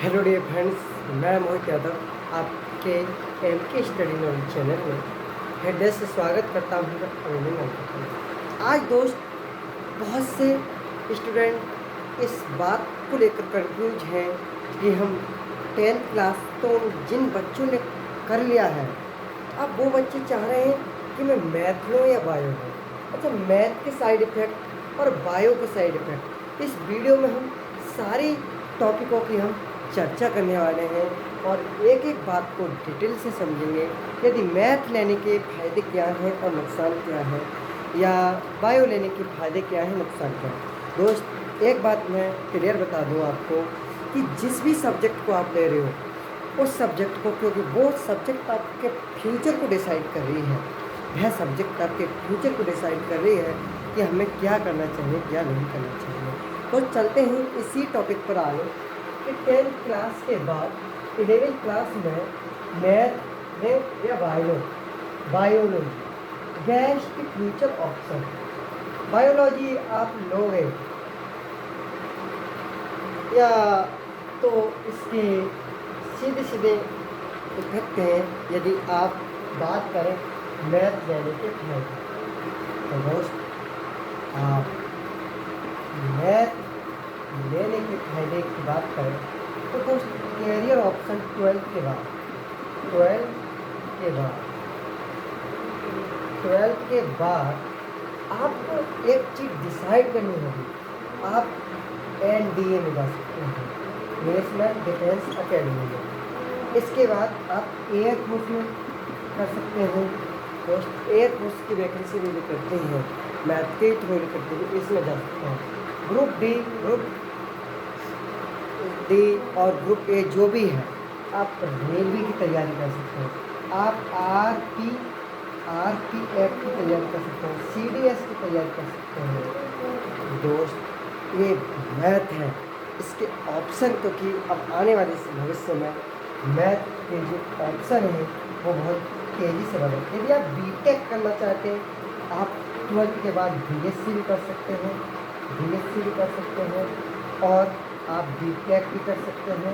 Hello dear friends, मैं मोहित यादव आपके M के स्टडी नॉलेज चैनल में हृदय से स्वागत करता हूँ। अभिनंदन करता हूँ। आज दोस्त बहुत से स्टूडेंट इस बात को लेकर कंफ्यूज हैं कि हम 10th क्लास तो जिन बच्चों ने कर लिया है, अब वो बच्चे चाह रहे हैं कि मैं मैथ लूँ या बायो लूँ। अच्छा, मैथ के साइड इफ़ेक्ट और बायो के साइड इफ़ेक्ट इस वीडियो में हम सारी टॉपिकों की हम चर्चा करने वाले हैं और एक एक बात को डिटेल से समझेंगे। यदि मैथ लेने के फ़ायदे क्या हैं और नुकसान क्या है, या बायो लेने के फ़ायदे क्या हैं, नुकसान क्या है। दोस्त, एक बात मैं क्लियर बता दूं आपको कि जिस भी सब्जेक्ट को आप ले रहे हो उस सब्जेक्ट को, क्योंकि वो सब्जेक्ट आपके फ्यूचर को डिसाइड कर रही है, वह सब्जेक्ट आपके फ्यूचर को डिसाइड कर रही है कि हमें क्या करना चाहिए, क्या नहीं करना चाहिए। तो चलते हैं इसी टॉपिक पर आगे कि 10th क्लास के बाद 11th क्लास में मैथ में या biology best future option. Biology आप लोगे या तो इसके सीधे सीधे इफेक्ट हैं यदि आप बात करें मैथ लेने के फायदे। तो दोस्त, आप मैथ लेने के फायदे की बात करें तो दोस्त कैरियर ऑप्शन 12th के बाद 12th के बाद आपको एक चीज़ डिसाइड करनी होगी। आप NDA में जा सकते हैं, नेशनल डिफेंस अकेडमी में। इसके बाद आप एयरफोर्स में कर सकते हैं। दोस्त, एयरफोर्स की वैकेंसी भी निकलती है, मैथ के थ्रू निकलती है, इसमें जा सकते हैं। ग्रुप डी और ग्रुप ए जो भी है, आप रेलवे की तैयारी कर सकते हैं। आप RPF की तैयारी कर सकते हैं, CDS की तैयारी कर सकते हैं। दोस्त, ये मैथ है, इसके ऑप्शन, क्योंकि अब आने वाले भविष्य में मैथ के जो ऑप्शन हैं वो बहुत तेज़ी से बढ़े। यदि आप BTech करना चाहते हैं, आप 12th के बाद BSc भी कर सकते हैं, BSc भी कर सकते हैं, और आप BTech भी कर सकते हैं,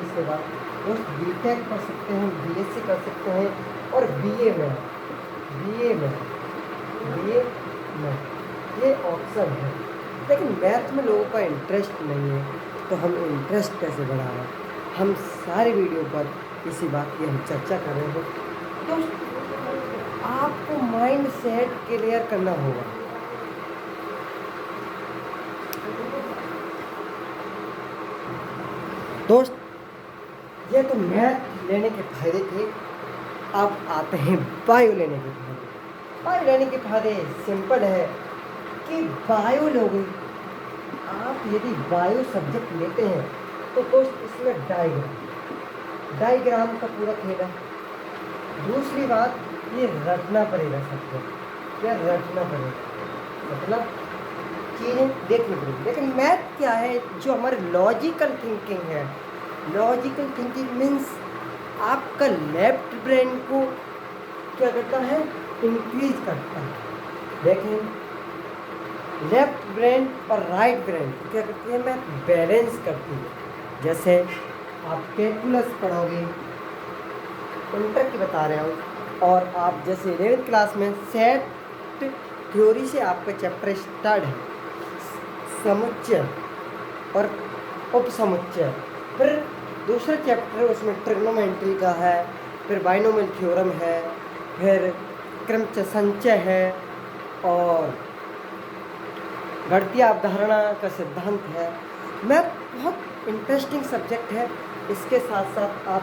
इसके बाद दोस्त BTech कर सकते हैं, BSc कर सकते हैं, और BA में ये ऑप्शन है। लेकिन मैथ में लोगों का इंटरेस्ट नहीं है, तो हम इंटरेस्ट कैसे बढ़ाएं? हम सारे वीडियो पर इसी बात की हम चर्चा कर रहे हैं। तो आपको माइंड सेट क्लियर करना होगा। दोस्त, ये तो मैथ लेने के फायदे थे। अब आते हैं बायो लेने के फायदे। बायो लेने के फायदे सिंपल है कि बायो लोगे आप, यदि बायो सब्जेक्ट लेते हैं तो दोस्त इसमें डायग्राम का पूरा खेल है। दूसरी बात, ये रटना पड़ेगा सब्जेक्ट, या रटना पड़ेगा, मतलब चीज़ें देखनी पड़ेगी। लेकिन मैथ क्या है, जो हमारे लॉजिकल थिंकिंग है। लॉजिकल थिंकिंग मीन्स आपका लेफ्ट ब्रेन को क्या करता है, इंक्रीज करता है। देखें, लेफ्ट ब्रेन और राइट ब्रेन क्या करती है, मैथ बैलेंस करती है। जैसे आप कैलकुलस पढ़ोगे, इंटर की बता रहे हूँ, और आप जैसे 11th क्लास में सेट थ्योरी से आपका चैप्टर स्टार्ट है, समुच्चय और उपसमुच्चय। फिर दूसरा चैप्टर उसमें ट्रिग्नोमेट्री का है, फिर बाइनोमियल थ्योरम है, फिर क्रमचय संचय है, और गणितीय अवधारणा का सिद्धांत है। मैथ बहुत इंटरेस्टिंग सब्जेक्ट है। इसके साथ साथ आप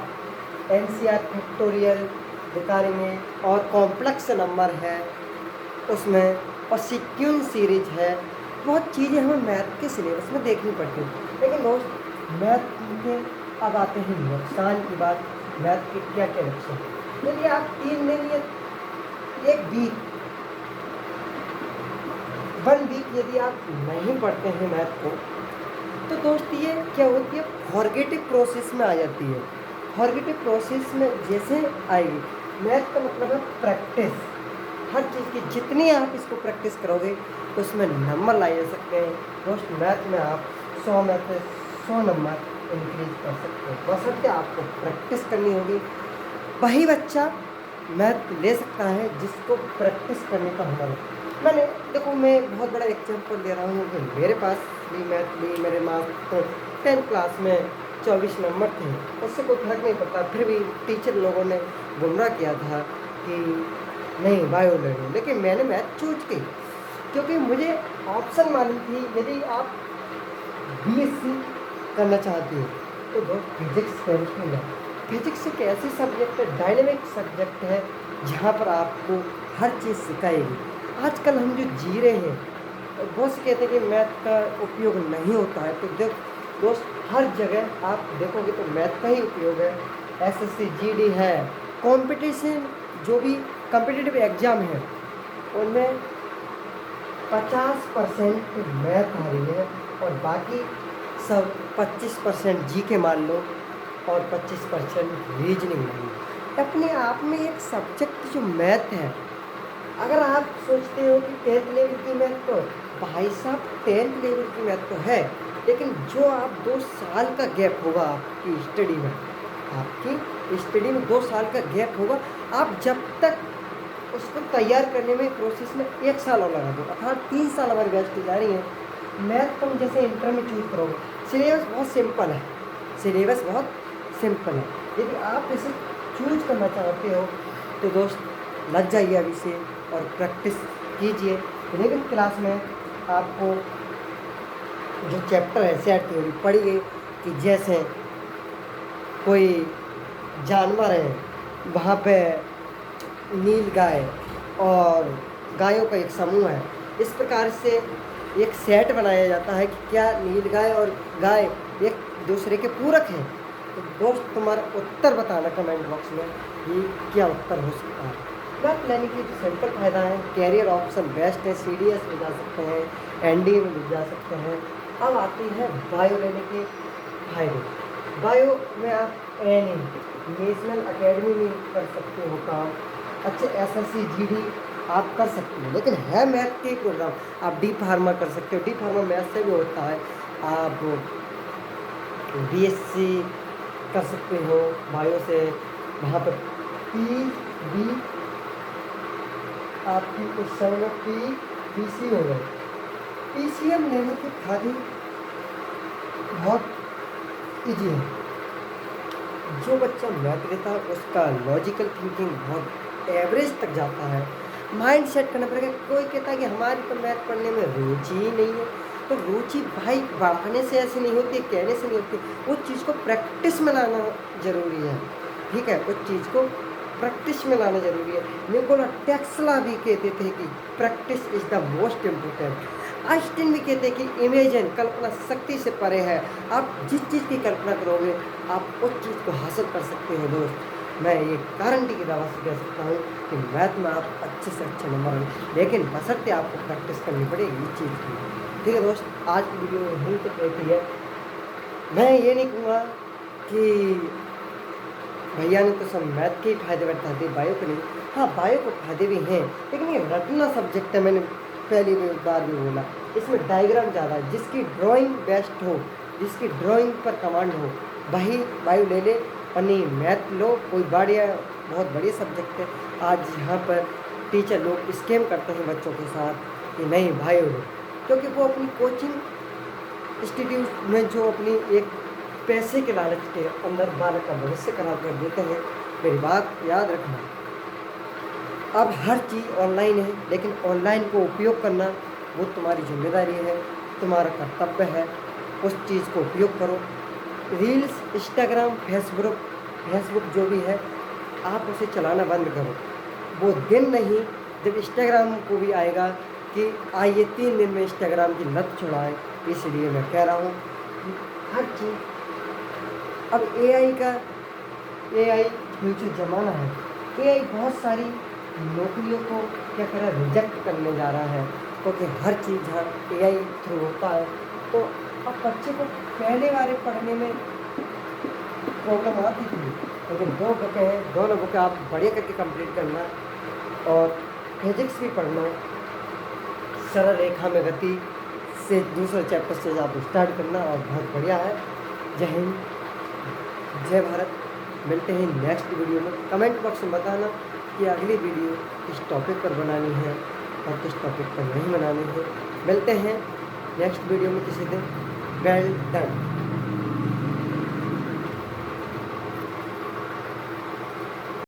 NCR फैक्टोरियल निकालेंगे, और कॉम्प्लेक्स नंबर है उसमें, और सीक्वेंस सीरीज है। बहुत चीज़ें हमें मैथ के सिलेबस में देखनी पड़ती हैं। लेकिन दोस्त, मैथ के अब आते हैं नुकसान की बात। मैथ के क्या क्या नुकसान? यदि आप 3 दिन या 1 वीक 1 वीक यदि आप नहीं पढ़ते हैं मैथ को, तो दोस्त ये क्या होती है, फॉरगेटिव प्रोसेस में आ जाती है। फॉरगेटिव प्रोसेस में जैसे आएगी, मैथ का मतलब है प्रैक्टिस। हर चीज़ की जितनी आप इसको प्रैक्टिस करोगे उसमें नंबर लाए जा सकते हैं। दोस्त, मैथ में आप 100 में से 100 नंबर इंक्रीज कर सकते हो। बशर्ते आपको प्रैक्टिस करनी होगी। वही बच्चा मैथ ले सकता है जिसको प्रैक्टिस करने का हुनर हो। मैंने देखो, मैं बहुत बड़ा एग्जाम्पल दे रहा हूँ कि मेरे पास भी मैथ ली, मेरे मार्क्स तो 10th क्लास में 24 नंबर थे, उससे कोई फर्क नहीं पड़ता। फिर भी टीचर लोगों ने गुमराह किया था कि नहीं बायो ले लो, लेकिन मैंने मैथ चूज की क्योंकि मुझे ऑप्शन मालूम थी। यदि आप बीएससी करना चाहते हो तो वो फिजिक्स केमिस्ट्री में, फिजिक्स एक ऐसी सब्जेक्ट है, डायनेमिक सब्जेक्ट है, जहाँ पर आपको हर चीज़ सिखाएगी। आजकल हम जो जी रहे हैं, बहुत से कहते हैं कि मैथ का उपयोग नहीं होता है, तो दोस्त हर जगह आप देखोगे तो मैथ का ही उपयोग है। एसएससी जीडी है, कंपटीशन जो भी कॉम्पिटिटिव एग्ज़ाम है उनमें 50% मैथ आ रही है और बाकी सब 25% जी के मान लो और 25% रीजनिंग मान लो। अपने आप में एक सब्जेक्ट जो मैथ है, अगर आप सोचते हो कि 10th लेवल की मैथ तो भाई साहब 10th लेवल की मैथ तो है, लेकिन जो आप 2 साल का गैप होगा आपकी स्टडी में, आपकी स्टडी में 2 साल का गैप होगा, आप जब तक उसको तैयार करने में प्रोसेस में 1 साल और लगा दो, अर्थात 3 साल हमारी बैच की जा रही है। मैथ तुम जैसे इंटर में चूज करोगे, सिलेबस बहुत सिंपल है, सिलेबस बहुत सिंपल है। यदि आप इसे चूज करना चाहते हो तो दोस्त लग जाइए अभी से और प्रैक्टिस कीजिए। 11th क्लास में आपको जो चैप्टर है सेट थ्योरी पढ़ी गई कि जैसे कोई जानवर है, वहाँ पे नील गाय और गायों का एक समूह है, इस प्रकार से एक सेट बनाया जाता है कि क्या नील गाय और गाय एक दूसरे के पूरक हैं। तो दोस्त तुम्हारा उत्तर बताना कमेंट बॉक्स में कि क्या उत्तर हो सकता है। मैथ लेने की सिंपल फायदा है, कैरियर ऑप्शन बेस्ट है, सीडीएस में जा सकते हैं, एनडीए में भी जा सकते हैं। अब आती है बायो लेने के फायदे। बायो में आप नेशनल अकेडमी में कर सकते हो काम, अच्छे एसएससी जीडी आप कर सकते हो, लेकिन है मैथ के प्रोग्राम। आप डी फार्मा कर सकते हो, डी फार्मा मैथ से भी होता है। आप बीएससी कर सकते हो बायो से, वहाँ पर पी आपकी उस समय में पीसी हो गए। पीसीएम लेने की खाली बहुत ईजी है। जो बच्चा मैथ लेता है उसका लॉजिकल थिंकिंग बहुत एवरेज तक जाता है। माइंड सेट करना पड़ेगा। कोई कहता है कि हमारी तो मैथ पढ़ने में रुचि ही नहीं है, तो रुचि भाई बढ़ाने से ऐसी नहीं होती, कहने से नहीं होती, उस चीज़ को प्रैक्टिस में लाना ज़रूरी है। ठीक है, उस चीज़ को प्रैक्टिस में लाना जरूरी है। निकोला टेस्ला भी कहते थे कि practice is the most important. Einstein भी कहते हैं कि इमेजिन, कल्पना शक्ति से परे है। आप जिस चीज़ की कल्पना करोगे आप उस चीज़ को हासिल कर सकते हो। दोस्त मैं ये गारंटी की दवा से कह सकता हूँ कि मैथ में आप अच्छे से अच्छे नंबर आए, लेकिन बशर्ते आपको प्रैक्टिस करनी पड़ेगी इस चीज़ की। ठीक है दोस्त, आज की वीडियो यहीं तक रहती है। मैं ये नहीं कहूँगा कि भैया ने तो सब मैथ के ही फायदे बता दिए, बायो के नहीं। हाँ, बायो को फायदे भी हैं, लेकिन ये रटना सब्जेक्ट है। मैंने पहली बार भी बोला, इसमें डायग्राम ज़्यादा है। जिसकी ड्राइंग बेस्ट हो, जिसकी ड्राइंग पर कमांड हो, वही बायो ले ले, और नहीं मैथ लो। कोई बहुत बढ़िया सब्जेक्ट है। आज यहाँ पर टीचर लोग स्कैम करते हैं बच्चों के साथ कि नहीं बायो लो, क्योंकि वो अपनी कोचिंग इंस्टीट्यूट में जो अपनी एक पैसे के लालच के अंदर बालक का भविष्य खराब कर देते हैं। मेरी बात याद रखना, अब हर चीज़ ऑनलाइन है, लेकिन ऑनलाइन को उपयोग करना वो तुम्हारी जिम्मेदारी है, तुम्हारा कर्तव्य है। उस चीज़ को उपयोग करो। रील्स, इंस्टाग्राम, फेसबुक जो भी है, आप उसे चलाना बंद करो। वो दिन नहीं जब इंस्टाग्राम को भी आएगा कि आइए 3 दिन में इंस्टाग्राम की लत छुड़ाएं। इसलिए मैं कह रहा हूँ कि हर चीज़ अब एआई फ्यूचर ज़माना है। एआई बहुत सारी नौकरियों को क्या कर रहा है, रिजेक्ट करने जा रहा है, क्योंकि हर चीज़ जहाँ एआई थ्रू होता है। तो अब बच्चे को पहले वाले पढ़ने में प्रॉब्लम आती थी, लेकिन 2 बुकें हैं, दोनों बुकें आप बढ़िया करके कंप्लीट करना, और फिजिक्स भी पढ़ना। सरल रेखा में गति से दूसरे चैप्टर से आप स्टार्ट करना, और बहुत बढ़िया है। जय हिंद, जय भारत। मिलते हैं नेक्स्ट वीडियो में। कमेंट बॉक्स में बताना कि अगली वीडियो किस टॉपिक पर बनानी है और किस टॉपिक पर नहीं बनानी है। मिलते हैं नेक्स्ट वीडियो में किसी दिन। Well done.